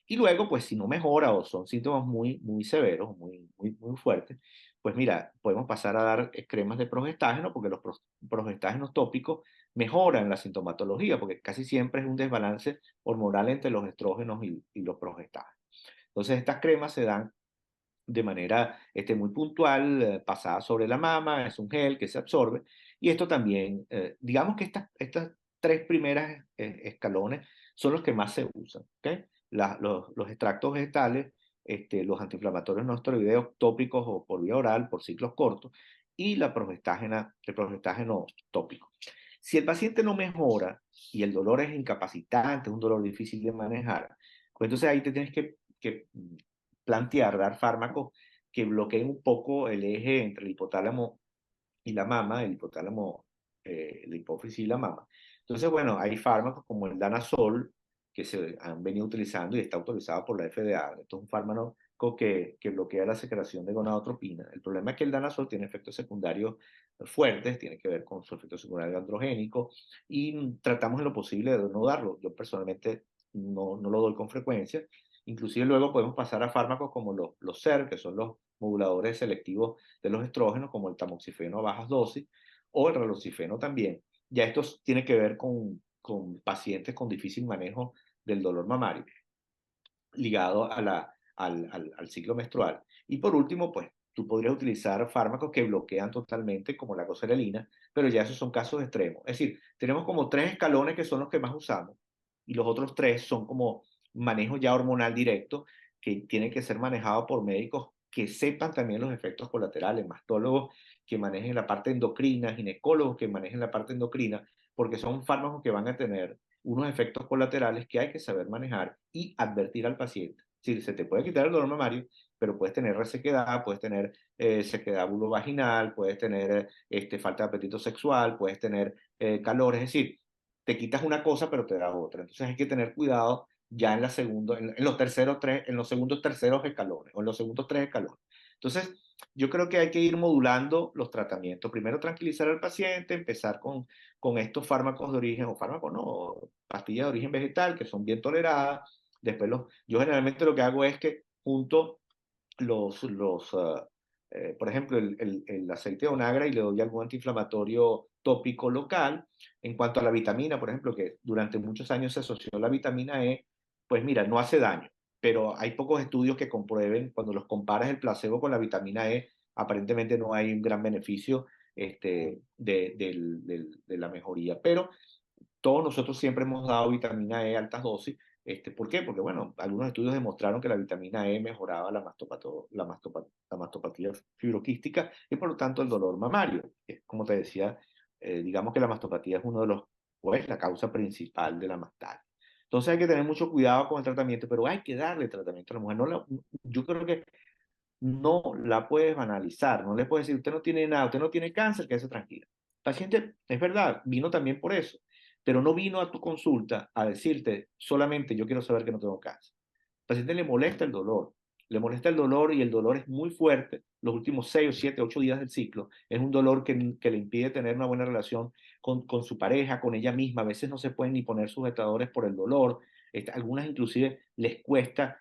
Y luego, pues si no mejora o son síntomas muy, muy severos, muy fuertes, pues mira, podemos pasar a dar cremas de progestágeno, porque los progestágenos tópicos mejoran la sintomatología, porque casi siempre es un desbalance hormonal entre los estrógenos y los progestágenos. Entonces, estas cremas se dan de manera muy puntual, pasada sobre la mama, es un gel que se absorbe, y esto también, digamos que estas tres primeras escalones son los que más se usan, ¿ok? Los extractos vegetales, los antiinflamatorios no esteroideos tópicos o por vía oral, por ciclos cortos, y el progestágeno tópico. Si el paciente no mejora y el dolor es incapacitante, es un dolor difícil de manejar, pues entonces ahí te tienes que plantear, dar fármacos que bloqueen un poco el eje entre el hipotálamo y la mama, el hipotálamo, la hipófisis y la mama. Entonces, bueno, hay fármacos como el danazol que se han venido utilizando y está autorizado por la FDA. Esto es un fármaco que bloquea la secreción de gonadotropina. El problema es que el danazol tiene efectos secundarios fuertes, tiene que ver con su efecto secundario androgénico, y tratamos en lo posible de no darlo. Yo personalmente no lo doy con frecuencia. Inclusive luego podemos pasar a fármacos como los SER, que son los moduladores selectivos de los estrógenos, como el tamoxifeno a bajas dosis o el raloxifeno también. Ya esto tiene que ver con pacientes con difícil manejo del dolor mamario, ligado al ciclo menstrual. Y por último, pues tú podrías utilizar fármacos que bloquean totalmente, como la goserelina, pero ya esos son casos extremos. Es decir, tenemos como 3 escalones que son los que más usamos, y los otros 3 son como manejo ya hormonal directo, que tiene que ser manejado por médicos que sepan también los efectos colaterales, mastólogos que manejen la parte endocrina, ginecólogos que manejen la parte endocrina, porque son fármacos que van a tener unos efectos colaterales que hay que saber manejar y advertir al paciente. Si se te puede quitar el dolor mamario, pero puedes tener resequedad, puedes tener sequedad vulvovaginal, puedes tener falta de apetito sexual, puedes tener calor, es decir, te quitas una cosa pero te da otra. Entonces hay que tener cuidado ya en los segundos terceros escalones o en los segundos 3 escalones. Entonces, yo creo que hay que ir modulando los tratamientos. Primero tranquilizar al paciente, empezar con estos fármacos de origen, o fármacos no, pastillas de origen vegetal que son bien toleradas. Después yo generalmente lo que hago es que junto por ejemplo, el aceite de onagra, y le doy algún antiinflamatorio tópico local. En cuanto a la vitamina, por ejemplo, que durante muchos años se asoció la vitamina E, pues mira, no hace daño, pero hay pocos estudios que comprueben, cuando los comparas el placebo con la vitamina E, aparentemente no hay un gran beneficio de la mejoría. Pero todos nosotros siempre hemos dado vitamina E a altas dosis. ¿Por qué? Porque, bueno, algunos estudios demostraron que la vitamina E mejoraba la mastopatía fibroquística y, por lo tanto, el dolor mamario. Como te decía, digamos que la mastopatía es uno de los, o es la causa principal de la mastalgia. Entonces hay que tener mucho cuidado con el tratamiento, pero hay que darle tratamiento a la mujer. Yo creo que no la puedes banalizar, no le puedes decir, usted no tiene nada, usted no tiene cáncer, quédese tranquila. El paciente, es verdad, vino también por eso, pero no vino a tu consulta a decirte solamente yo quiero saber que no tengo cáncer. Al paciente le molesta el dolor y el dolor es muy fuerte los últimos 6 o 7, 8 días del ciclo. Es un dolor que le impide tener una buena relación con su pareja, con ella misma. A veces no se pueden ni poner sujetadores por el dolor. Algunas inclusive les cuesta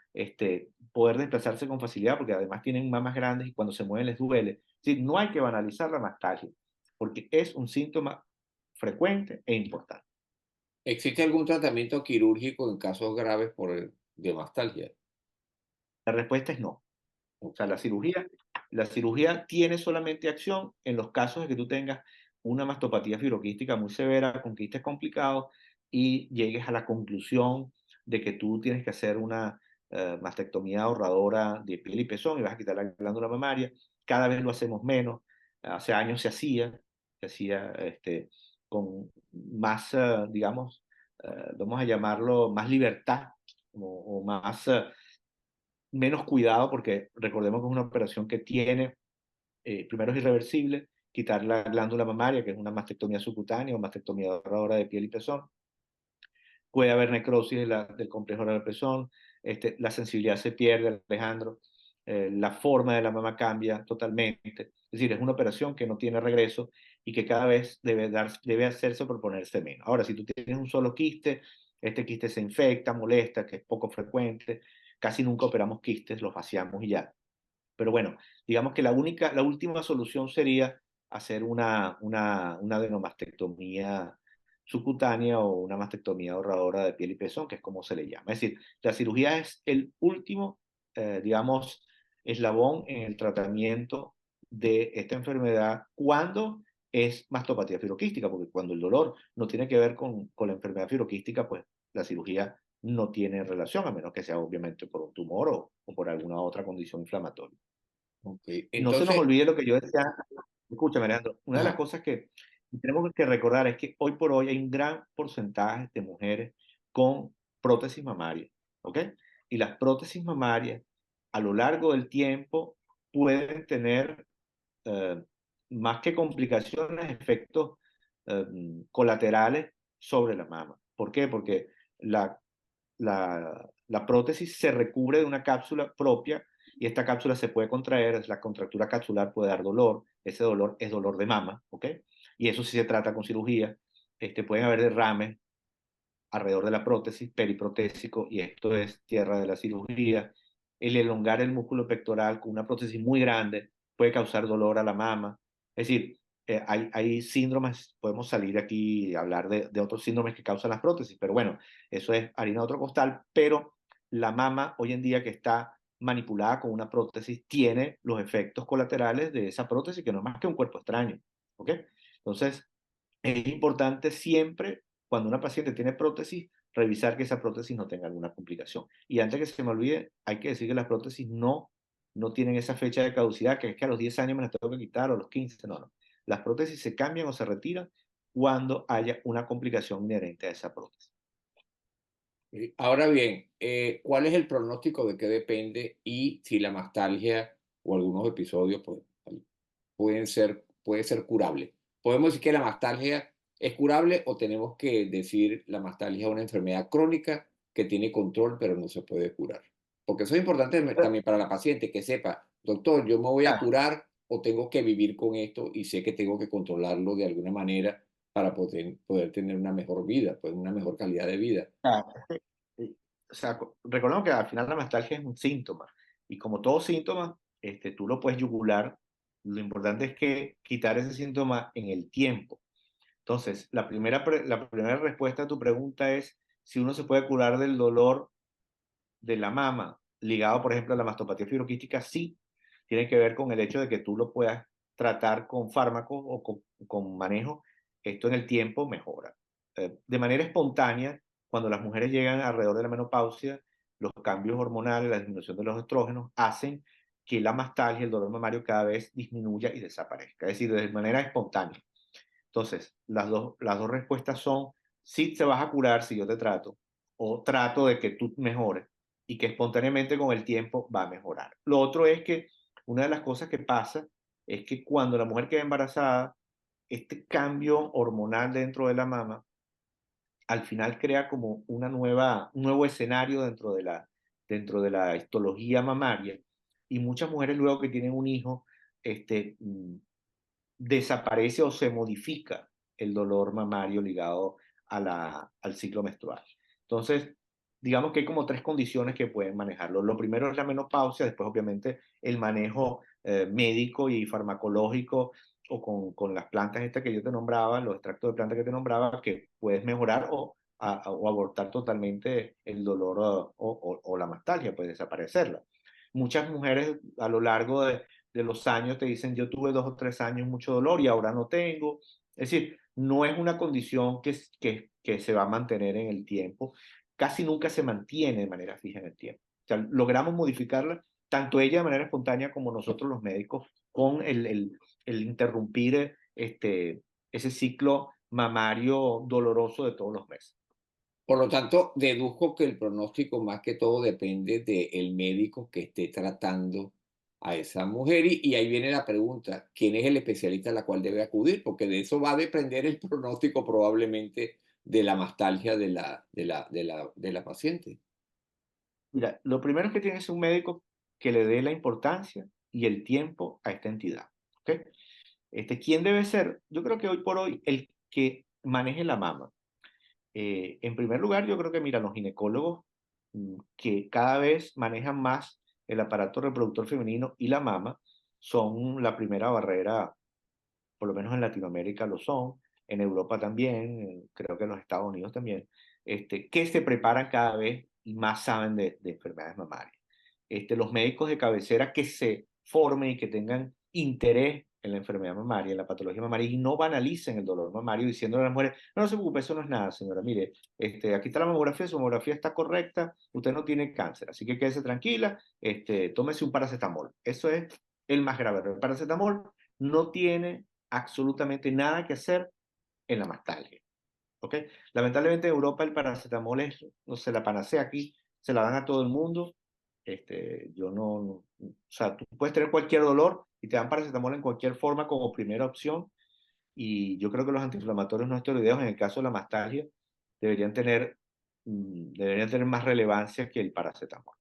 poder desplazarse con facilidad porque además tienen mamas grandes y cuando se mueven les duele. Es decir, no hay que banalizar la mastalgia porque es un síntoma frecuente e importante. ¿Existe algún tratamiento quirúrgico en casos graves de mastalgia? La respuesta es no. O Ok, sea, la cirugía tiene solamente acción en los casos de que tú tengas una mastopatía fibroquística muy severa, con quistes complicados, y llegues a la conclusión de que tú tienes que hacer una mastectomía ahorradora de piel y pezón y vas a quitar la glándula mamaria. Cada vez lo hacemos menos. Hace años se hacía con más, digamos, vamos a llamarlo, más libertad o más menos cuidado, porque recordemos que es una operación que tiene, primero es irreversible, quitar la glándula mamaria, que es una mastectomía subcutánea o mastectomía ahorradora de piel y pezón. Puede haber necrosis del complejo oral del pezón, la sensibilidad se pierde, Alejandro, la forma de la mama cambia totalmente. Es decir, es una operación que no tiene regreso y que cada vez debe hacerse por ponerse menos. Ahora, si tú tienes un solo quiste, este quiste se infecta, molesta, que es poco frecuente, casi nunca operamos quistes, los vaciamos y ya. Pero bueno, digamos que la última solución sería hacer una adenomastectomía subcutánea o una mastectomía ahorradora de piel y pezón, que es como se le llama. Es decir, la cirugía es el último, digamos, eslabón en el tratamiento de esta enfermedad cuando es mastopatía fibroquística, porque cuando el dolor no tiene que ver con la enfermedad fibroquística, pues la cirugía no tiene relación, a menos que sea obviamente por un tumor o por alguna otra condición inflamatoria. ok. No se nos Entonces, olvide lo que yo decía. Escúchame, Alejandro, una de las ajá, cosas que tenemos que recordar es que hoy por hoy hay un gran porcentaje de mujeres con prótesis mamaria, ¿ok? Y las prótesis mamarias a lo largo del tiempo pueden tener eh, más que complicaciones, efectos eh, colaterales sobre la mama. ¿Por qué? Porque la, la prótesis se recubre de una cápsula propia y esta cápsula se puede contraer, la contractura capsular puede dar dolor, ese dolor es dolor de mama, ¿ok? Y eso sí se trata con cirugía. Pueden haber derrames alrededor de la prótesis, periprotésico, y esto es tierra de la cirugía. El elongar el músculo pectoral con una prótesis muy grande puede causar dolor a la mama. Es decir, hay síndromes, podemos salir aquí y hablar de otros síndromes que causan las prótesis, pero bueno, eso es harina de otro costal, pero la mama hoy en día que está manipulada con una prótesis tiene los efectos colaterales de esa prótesis, que no es más que un cuerpo extraño, ¿ok? Entonces, es importante siempre, cuando una paciente tiene prótesis, revisar que esa prótesis no tenga alguna complicación. Y antes que se me olvide, hay que decir que las prótesis no tienen esa fecha de caducidad, que es que a los 10 años me las tengo que quitar o a los 15, no, no. Las prótesis se cambian o se retiran cuando haya una complicación inherente a esa prótesis. ahora bien, ¿cuál es el pronóstico de qué depende y si la mastalgia o algunos episodios pues, puede ser curable? ¿Podemos decir que la mastalgia es curable o tenemos que decir la mastalgia es una enfermedad crónica que tiene control pero no se puede curar? Porque eso es importante también para la paciente que sepa, doctor, yo me voy a Claro, curar o tengo que vivir con esto y sé que tengo que controlarlo de alguna manera para poder tener una mejor vida, pues una mejor calidad de vida. claro. O sea, recordemos que al final la mastalgia es un síntoma y como todo síntoma, tú lo puedes yugular. Lo importante es que quitar ese síntoma en el tiempo. Entonces, la primera respuesta a tu pregunta es si uno se puede curar del dolor de la mama ligado, por ejemplo, a la mastopatía fibroquística. Sí, tiene que ver con el hecho de que tú lo puedas tratar con fármacos o con manejo. Esto en el tiempo mejora. De manera espontánea, cuando las mujeres llegan alrededor de la menopausia, los cambios hormonales, la disminución de los estrógenos, hacen que la mastalgia, el dolor mamario, cada vez disminuya y desaparezca. Es decir, de manera espontánea. Entonces, las dos respuestas son, si te vas a curar si yo te trato, o trato de que tú mejores y que espontáneamente con el tiempo va a mejorar. Lo otro es que una de las cosas que pasa es que cuando la mujer queda embarazada, este cambio hormonal dentro de la mama al final crea como un nuevo escenario dentro de la histología mamaria, y muchas mujeres luego que tienen un hijo, desaparece o se modifica el dolor mamario ligado al ciclo menstrual. Entonces, digamos que hay como tres condiciones que pueden manejarlo. Lo primero es la menopausia, después obviamente el manejo médico y farmacológico o con las plantas estas que yo te nombraba, los extractos de plantas que te nombraba, que puedes mejorar o abortar totalmente el dolor o la mastalgia, puede desaparecerla. Muchas mujeres a lo largo de los años te dicen, yo tuve 2 o 3 años mucho dolor y ahora no tengo. Es decir, no es una condición que se va a mantener en el tiempo, casi nunca se mantiene de manera fija en el tiempo. O sea, logramos modificarla, tanto ella de manera espontánea como nosotros los médicos, con el interrumpir ese ciclo mamario doloroso de todos los meses. Por lo tanto, deduzco que el pronóstico más que todo depende del médico que esté tratando a esa mujer y ahí viene la pregunta, ¿quién es el especialista a la cual debe acudir? Porque de eso va a depender el pronóstico probablemente de la mastalgia de la paciente. Mira, lo primero es que tiene que ser un médico que le dé la importancia y el tiempo a esta entidad. ¿Ok? ¿Quién debe ser? Yo creo que hoy por hoy el que maneje la mama. En primer lugar, yo creo que, mira, los ginecólogos que cada vez manejan más el aparato reproductor femenino y la mama son la primera barrera, por lo menos en Latinoamérica lo son, en Europa también, creo que en los Estados Unidos también, que se preparan cada vez y más saben de enfermedades mamarias. Los médicos de cabecera que se formen y que tengan interés en la enfermedad mamaria, en la patología mamaria, y no banalicen el dolor mamario diciendo a las mujeres, no, no se preocupe, eso no es nada, señora, mire, aquí está la mamografía, su mamografía está correcta, usted no tiene cáncer, así que quédese tranquila, tómese un paracetamol. Eso es el más grave. El paracetamol no tiene absolutamente nada que hacer en la mastalgia. ¿Ok? Lamentablemente en Europa el paracetamol es, no se la panacea, aquí se la dan a todo el mundo. Yo o sea, tú puedes tener cualquier dolor y te dan paracetamol en cualquier forma como primera opción, y yo creo que los antiinflamatorios no esteroideos en el caso de la mastalgia deberían tener más relevancia que el paracetamol.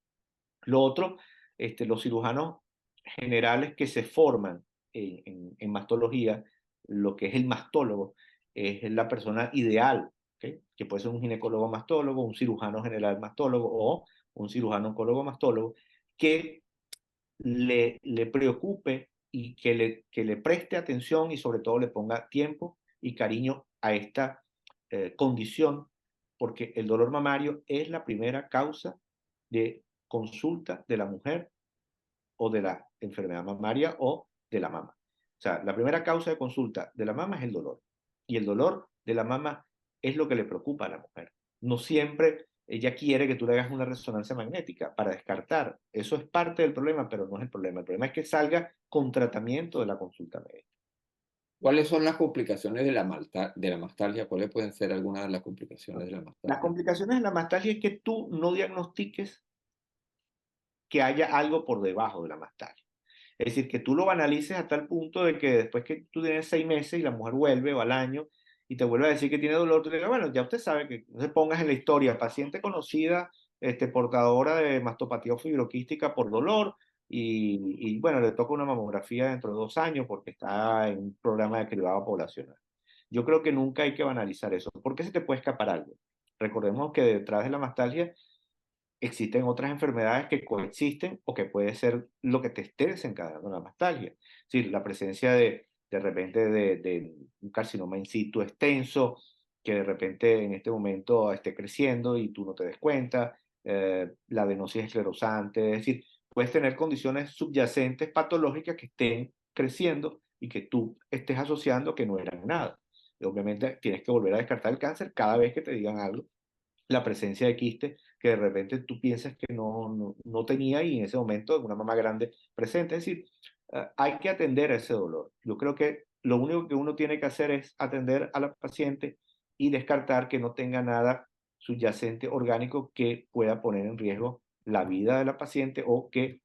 Lo otro, los cirujanos generales que se forman en mastología, lo que es el mastólogo, es la persona ideal, ¿okay? Que puede ser un ginecólogo mastólogo, un cirujano general mastólogo o un cirujano oncólogo mastólogo, que le preocupe y que le preste atención y sobre todo le ponga tiempo y cariño a esta condición, porque el dolor mamario es la primera causa de consulta de la mujer o de la enfermedad mamaria o de la mama. O sea, la primera causa de consulta de la mama es el dolor. Y el dolor de la mama es lo que le preocupa a la mujer. No siempre ella quiere que tú le hagas una resonancia magnética para descartar. Eso es parte del problema, pero no es el problema. El problema es que salga con tratamiento de la consulta médica. ¿Cuáles son las complicaciones de la mastalgia? ¿Cuáles pueden ser algunas de las complicaciones de la Las mastalgia? complicaciones de la mastalgia es que tú no diagnostiques que haya algo por debajo de la mastalgia. Es decir, que tú lo banalices hasta el punto de que después que tú tienes 6 meses y la mujer vuelve o al año y te vuelve a decir que tiene dolor, tú le digas, bueno, ya usted sabe que no se pongas en la historia, paciente conocida, portadora de mastopatía o fibroquística por dolor, y bueno, le toca una mamografía dentro de 2 años porque está en un programa de cribado poblacional. Yo creo que nunca hay que banalizar eso. ¿Por qué se te puede escapar algo? Recordemos que detrás de la mastalgia existen otras enfermedades que coexisten o que puede ser lo que te esté desencadenando la mastalgia. Es decir, la presencia de repente de un carcinoma in situ extenso que de repente en este momento esté creciendo y tú no te des cuenta, la adenosis esclerosante, es decir, puedes tener condiciones subyacentes patológicas que estén creciendo y que tú estés asociando que no eran nada. Y obviamente tienes que volver a descartar el cáncer cada vez que te digan algo, la presencia de quiste que de repente tú piensas que no tenía y en ese momento una mamá grande presente. Es decir, hay que atender a ese dolor. Yo creo que lo único que uno tiene que hacer es atender a la paciente y descartar que no tenga nada subyacente orgánico que pueda poner en riesgo la vida de la paciente o que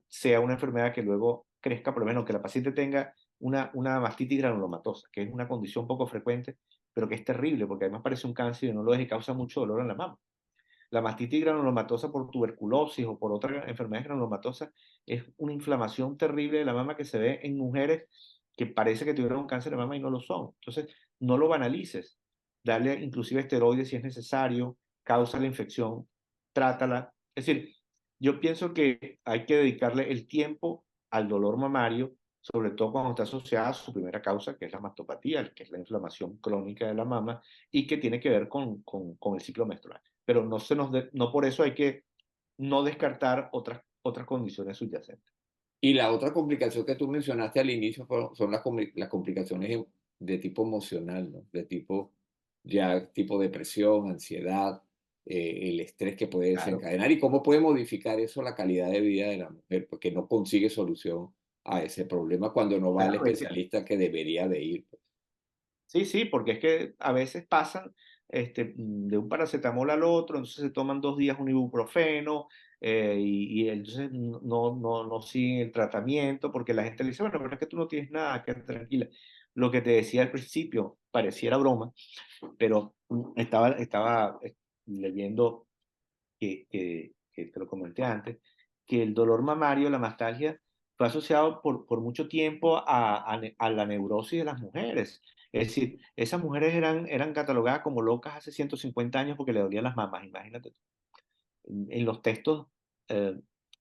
sea una enfermedad que luego crezca, por lo menos que la paciente tenga una mastitis granulomatosa, que es una condición poco frecuente pero que es terrible porque además parece un cáncer y no lo es y causa mucho dolor en la mama. La mastitis granulomatosa por tuberculosis o por otras enfermedades granulomatosas es una inflamación terrible de la mama que se ve en mujeres que parece que tuvieron un cáncer de mama y no lo son. Entonces, no lo banalices. Dale inclusive esteroides si es necesario, causa la infección, trátala. Es decir, yo pienso que hay que dedicarle el tiempo al dolor mamario, sobre todo cuando está asociada a su primera causa, que es la mastopatía, que es la inflamación crónica de la mama y que tiene que ver con el ciclo menstrual. Pero no por eso hay que no descartar otras condiciones subyacentes. Y la otra complicación que tú mencionaste al inicio son las complicaciones de tipo emocional, ¿no? De tipo, ya tipo depresión, ansiedad, el estrés que puede Claro. desencadenar y cómo puede modificar eso la calidad de vida de la mujer, porque no consigue solución a ese problema cuando no va al Claro, especialista que debería de ir, pues. sí, sí, porque es que a veces pasan de un paracetamol al otro, entonces se toman 2 días un ibuprofeno y entonces no siguen el tratamiento porque la gente le dice, bueno, pero es que tú no tienes nada, quédate tranquila. Lo que te decía al principio pareciera broma, pero estaba leyendo que te lo comenté antes, que el dolor mamario, la mastalgia, fue asociado por mucho tiempo a la neurosis de las mujeres. Es decir, esas mujeres eran catalogadas como locas hace 150 años porque le dolían las mamas, imagínate en los textos eh,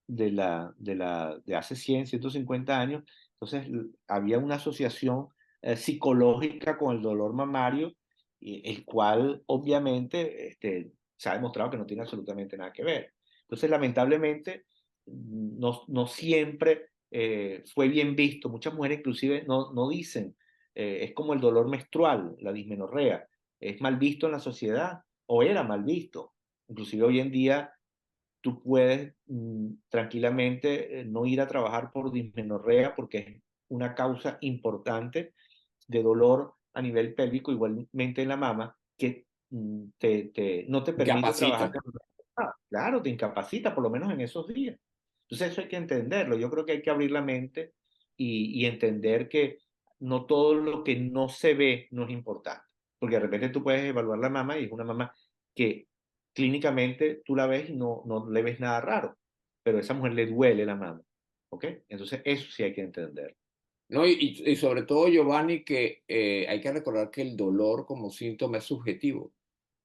de hace 100, 150 años, entonces había una asociación psicológica con el dolor mamario, el cual obviamente se ha demostrado que no tiene absolutamente nada que ver. Entonces, lamentablemente, no siempre fue bien visto. Muchas mujeres inclusive no dicen, es como el dolor menstrual, la dismenorrea, es mal visto en la sociedad o era mal visto. Inclusive hoy en día tú puedes tranquilamente no ir a trabajar por dismenorrea porque es una causa importante de dolor a nivel pélvico, igualmente en la mama, que no te permite trabajar. Incapacitan. Claro, te incapacita, por lo menos en esos días. Entonces eso hay que entenderlo. Yo creo que hay que abrir la mente y entender que no todo lo que no se ve no es importante. Porque de repente tú puedes evaluar la mama y es una mama que clínicamente tú la ves y no le ves nada raro, pero a esa mujer le duele la mama, ¿ok? Entonces eso sí hay que entender. ¿No? Y sobre todo, Giovanni, que hay que recordar que el dolor como síntoma es subjetivo.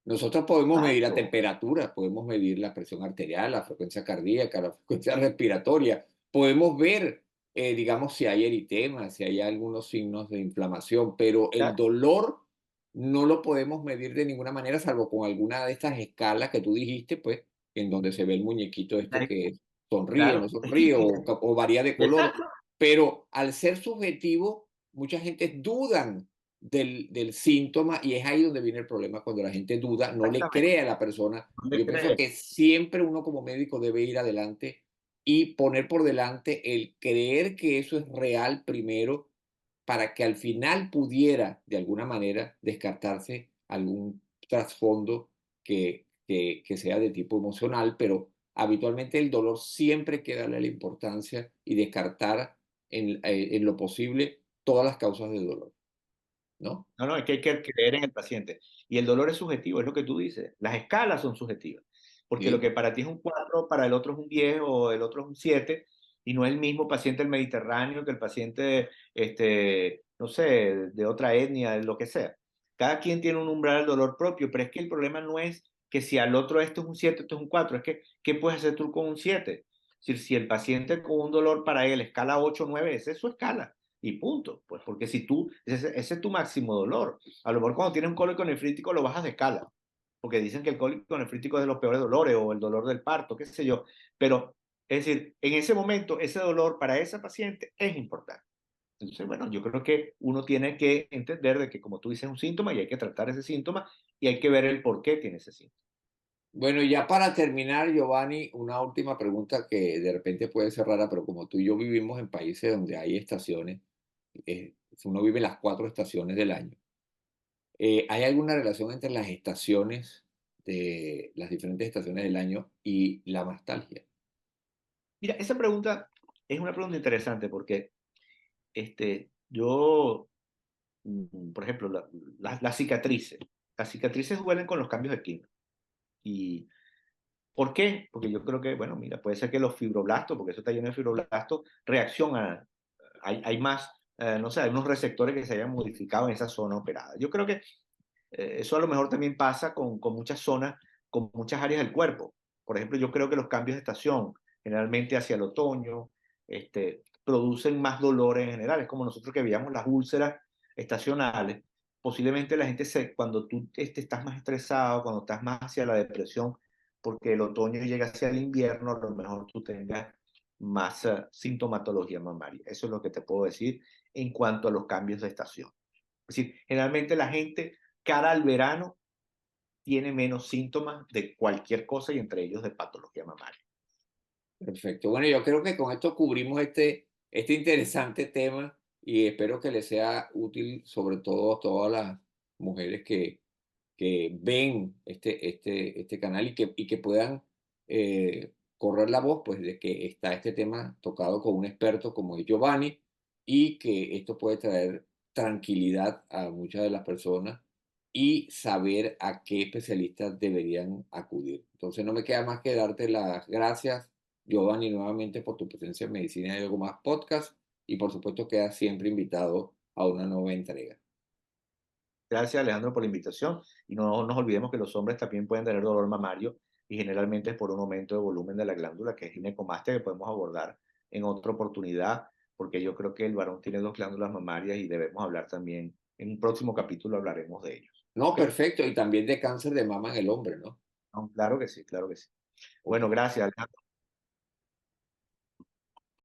Nosotros podemos medir la Exacto. temperatura, podemos medir la presión arterial, la frecuencia cardíaca, la frecuencia respiratoria, podemos ver, digamos, si hay eritema, si hay algunos signos de inflamación, pero el Ya, dolor no lo podemos medir de ninguna manera, salvo con alguna de estas escalas que tú dijiste, pues, en donde se ve el muñequito este que sonríe, no claro. sonríe, o varía de color. Exacto. Pero al ser subjetivo, mucha gente dudan del síntoma y es ahí donde viene el problema cuando la gente duda, no le Exactamente. cree a la persona. No le Yo pienso crees. que siempre uno como médico debe ir adelante y poner por delante el creer que eso es real primero para que al final pudiera de alguna manera descartarse algún trasfondo que sea de tipo emocional, pero habitualmente el dolor siempre hay que darle la importancia y descartar en lo posible todas las causas del dolor, ¿no? No, es que hay que creer en el paciente. Y el dolor es subjetivo, es lo que tú dices. Las escalas son subjetivas. Porque lo Sí. que para ti es un 4 para el otro es un 10 o el otro es un 7 y no es el mismo paciente del Mediterráneo que el paciente, no sé, de otra etnia, de lo que sea. Cada quien tiene un umbral del dolor propio, pero es que el problema no es que si al otro esto es un 7 esto es un 4 es que, ¿qué puedes hacer tú con un 7? Si el paciente con un dolor para él escala 8 o 9, esa es su escala y punto. Pues porque si tú, ese es tu máximo dolor. A lo mejor cuando tienes un cólico nefrítico lo bajas de escala, porque dicen que el cólico nefrítico es de los peores dolores o el dolor del parto, qué sé yo. Pero, es decir, en ese momento, ese dolor para esa paciente es importante. Entonces, bueno, yo creo que uno tiene que entender de que, como tú dices, es un síntoma y hay que tratar ese síntoma y hay que ver el por qué tiene ese síntoma. Bueno, y ya para terminar, Giovanni, una última pregunta que de repente puede ser rara, pero como tú y yo vivimos en países donde hay estaciones, uno vive las 4 estaciones del año. ¿Hay alguna relación entre las estaciones de las diferentes estaciones del año y la nostalgia? Mira, esa pregunta es una pregunta interesante porque yo por ejemplo, las cicatrices. Las cicatrices duelen con los cambios de clima. ¿Y por qué? Porque yo creo que, bueno, mira, puede ser que los fibroblastos, porque eso está lleno de fibroblastos, reaccionan. Hay más, no sé, hay unos receptores que se hayan modificado en esa zona operada. Yo creo que eso a lo mejor también pasa con muchas zonas, con muchas áreas del cuerpo. Por ejemplo, yo creo que los cambios de estación, generalmente hacia el otoño, producen más dolor en general. Es como nosotros que veíamos las úlceras estacionales. Posiblemente la gente, cuando tú estás más estresado, cuando estás más hacia la depresión, porque el otoño llega hacia el invierno, a lo mejor tú tengas más sintomatología mamaria. Eso es lo que te puedo decir en cuanto a los cambios de estación. Es decir, generalmente la gente cara al verano tiene menos síntomas de cualquier cosa y entre ellos de patología mamaria. Perfecto. Bueno, yo creo que con esto cubrimos este interesante tema y espero que les sea útil, sobre todo a todas las mujeres que ven este canal y que puedan correr la voz, pues, de que está este tema tocado con un experto como es Giovanni y que esto puede traer tranquilidad a muchas de las personas y saber a qué especialistas deberían acudir. Entonces, no me queda más que darte las gracias, Giovanni, nuevamente por tu presencia en Medicina y Algo Más Podcast y por supuesto quedas siempre invitado a una nueva entrega. Gracias, Alejandro, por la invitación. Y no nos olvidemos que los hombres también pueden tener dolor mamario y generalmente es por un aumento de volumen de la glándula, que es ginecomastia, que podemos abordar en otra oportunidad, porque yo creo que el varón tiene dos glándulas mamarias y debemos hablar también. En un próximo capítulo hablaremos de ellos. No, ¿Ok? perfecto. Y también de cáncer de mama en el hombre, ¿no? No, claro que sí, claro que sí. Ok. Bueno, gracias, Alejandro.